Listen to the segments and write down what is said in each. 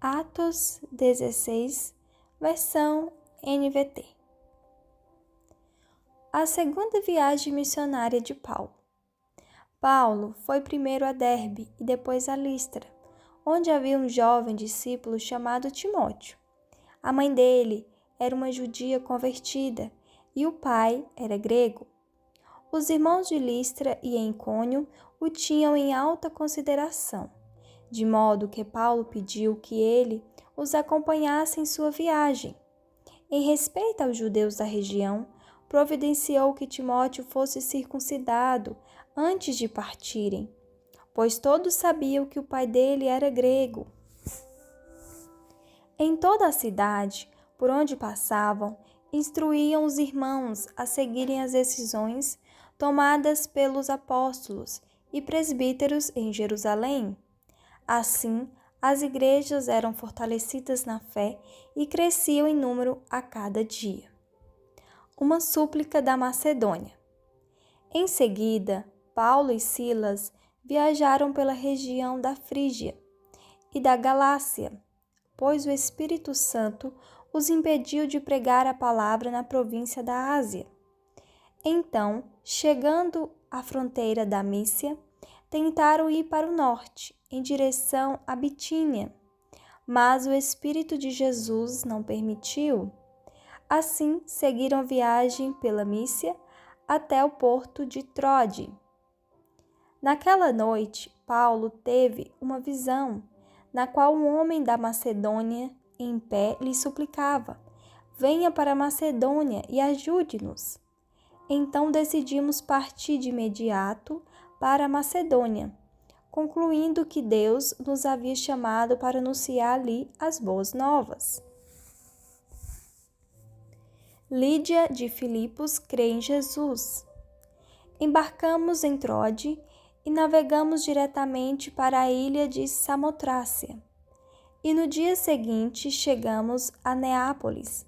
Atos 16, versão NVT. A segunda viagem missionária de Paulo. Paulo foi primeiro a Derbe e depois a Listra, onde havia um jovem discípulo chamado Timóteo. A mãe dele era uma judia convertida e o pai era grego. Os irmãos de Listra e Icônio o tinham em alta consideração, de modo que Paulo pediu que ele os acompanhasse em sua viagem. Em respeito aos judeus da região, providenciou que Timóteo fosse circuncidado antes de partirem, pois todos sabiam que o pai dele era grego. Em toda a cidade, por onde passavam, instruíam os irmãos a seguirem as decisões tomadas pelos apóstolos e presbíteros em Jerusalém. Assim, as igrejas eram fortalecidas na fé e cresciam em número a cada dia. Uma súplica da Macedônia. Em seguida, Paulo e Silas viajaram pela região da Frígia e da Galácia, pois o Espírito Santo os impediu de pregar a palavra na província da Ásia. Então, chegando à fronteira da Mísia, tentaram ir para o norte, em direção à Bitínia, mas o Espírito de Jesus não permitiu. Assim, seguiram a viagem pela Mísia até o porto de Trode. Naquela noite, Paulo teve uma visão, na qual um homem da Macedônia, em pé, lhe suplicava: venha para a Macedônia e ajude-nos. Então decidimos partir de imediato para a Macedônia, concluindo que Deus nos havia chamado para anunciar ali as boas novas. Lídia de Filipos crê em Jesus. Embarcamos em Trode e navegamos diretamente para a ilha de Samotrácia. E no dia seguinte chegamos a Neápolis.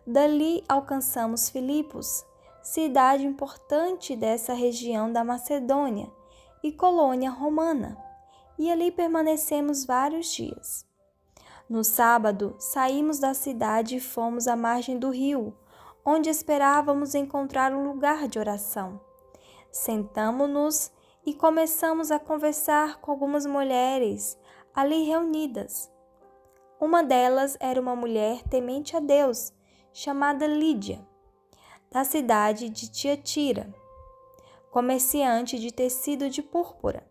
Dali alcançamos Filipos, cidade importante dessa região da Macedônia e colônia romana, e ali permanecemos vários dias. No sábado, saímos da cidade e fomos à margem do rio, onde esperávamos encontrar um lugar de oração. Sentamo-nos e começamos a conversar com algumas mulheres ali reunidas. Uma delas era uma mulher temente a Deus, chamada Lídia, da cidade de Tiatira, comerciante de tecido de púrpura.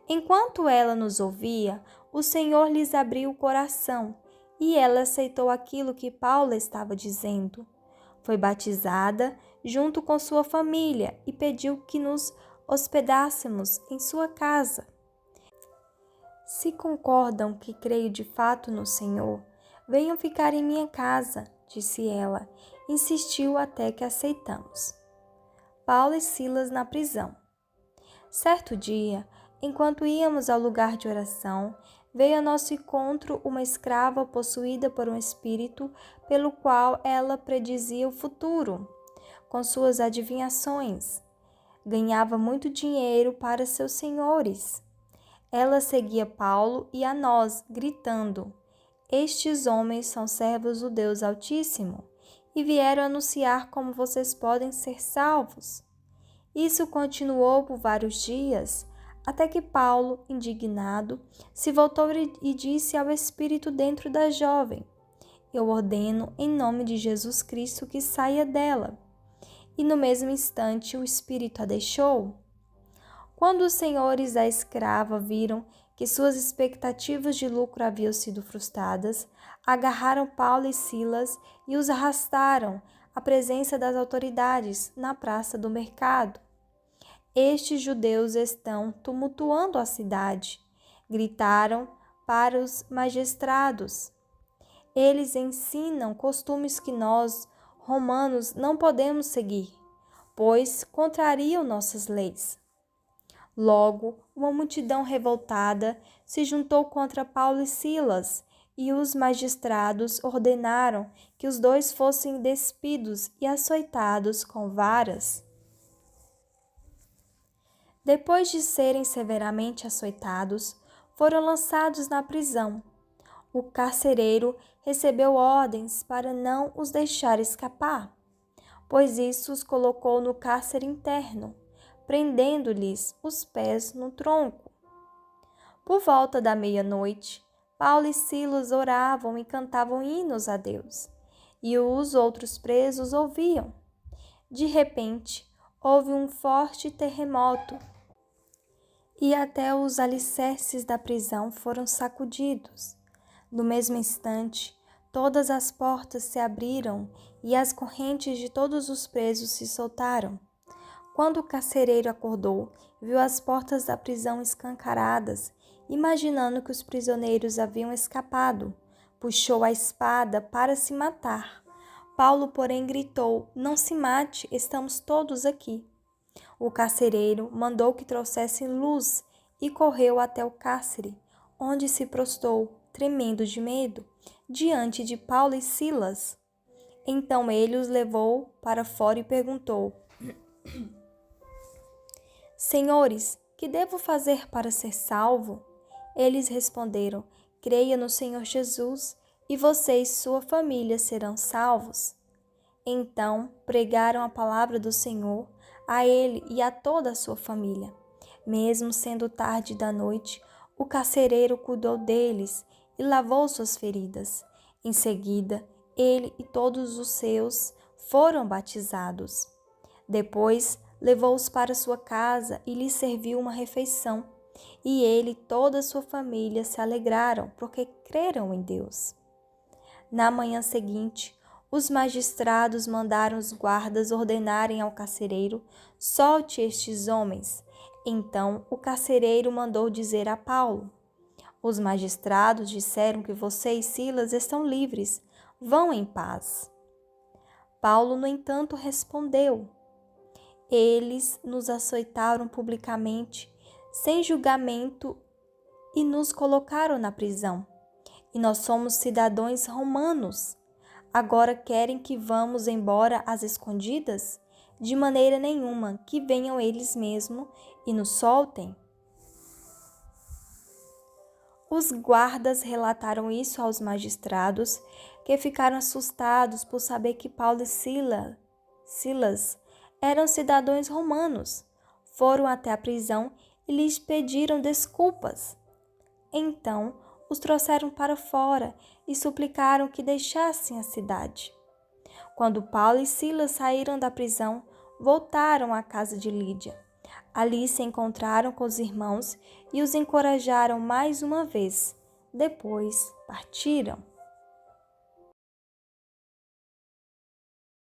Enquanto ela nos ouvia, o Senhor lhes abriu o coração e ela aceitou aquilo que Paulo estava dizendo. Foi batizada junto com sua família e pediu que nos hospedássemos em sua casa. Se concordam que creio de fato no Senhor, venham ficar em minha casa, disse ela. Insistiu até que aceitamos. Paulo e Silas na prisão. Certo dia, enquanto íamos ao lugar de oração, veio ao nosso encontro uma escrava possuída por um espírito pelo qual ela predizia o futuro, com suas adivinhações. Ganhava muito dinheiro para seus senhores. Ela seguia Paulo e a nós, gritando: estes homens são servos do Deus Altíssimo e vieram anunciar como vocês podem ser salvos. Isso continuou por vários dias, até que Paulo, indignado, se voltou e disse ao espírito dentro da jovem: eu ordeno em nome de Jesus Cristo que saia dela. E no mesmo instante o espírito a deixou. Quando os senhores da escrava viram que suas expectativas de lucro haviam sido frustradas, agarraram Paulo e Silas e os arrastaram à presença das autoridades na praça do mercado. Estes judeus estão tumultuando a cidade, gritaram para os magistrados. Eles ensinam costumes que nós, romanos, não podemos seguir, pois contrariam nossas leis. Logo, uma multidão revoltada se juntou contra Paulo e Silas, e os magistrados ordenaram que os dois fossem despidos e açoitados com varas. Depois de serem severamente açoitados, foram lançados na prisão, o carcereiro recebeu ordens para não os deixar escapar, pois isso os colocou no cárcere interno, prendendo-lhes os pés no tronco. Por volta da meia-noite, Paulo e Silas oravam e cantavam hinos a Deus, e os outros presos ouviam. De repente, houve um forte terremoto, e até os alicerces da prisão foram sacudidos. No mesmo instante, todas as portas se abriram e as correntes de todos os presos se soltaram. Quando o carcereiro acordou, viu as portas da prisão escancaradas, imaginando que os prisioneiros haviam escapado. Puxou a espada para se matar. Paulo, porém, gritou: "Não se mate, estamos todos aqui." O carcereiro mandou que trouxessem luz e correu até o cárcere, onde se prostrou, tremendo de medo, diante de Paulo e Silas. Então ele os levou para fora e perguntou: "Senhores, que devo fazer para ser salvo?" Eles responderam: "Creia no Senhor Jesus, e você e sua família serão salvos." Então pregaram a palavra do Senhor a ele e a toda a sua família. Mesmo sendo tarde da noite, o carcereiro cuidou deles e lavou suas feridas. Em seguida, ele e todos os seus foram batizados. Depois, levou-os para sua casa e lhes serviu uma refeição. E ele e toda a sua família se alegraram, porque creram em Deus. Na manhã seguinte, os magistrados mandaram os guardas ordenarem ao carcereiro: "Solte estes homens." Então o carcereiro mandou dizer a Paulo: "Os magistrados disseram que você e Silas estão livres. Vão em paz." Paulo, no entanto, respondeu: "Eles nos açoitaram publicamente, sem julgamento, e nos colocaram na prisão. E nós somos cidadãos romanos. Agora querem que vamos embora às escondidas? De maneira nenhuma, que venham eles mesmos e nos soltem." Os guardas relataram isso aos magistrados, que ficaram assustados por saber que Paulo e Silas eram cidadãos romanos. Foram até a prisão e lhes pediram desculpas. Então os trouxeram para fora e suplicaram que deixassem a cidade. Quando Paulo e Silas saíram da prisão, voltaram à casa de Lídia. Ali se encontraram com os irmãos e os encorajaram mais uma vez. Depois partiram.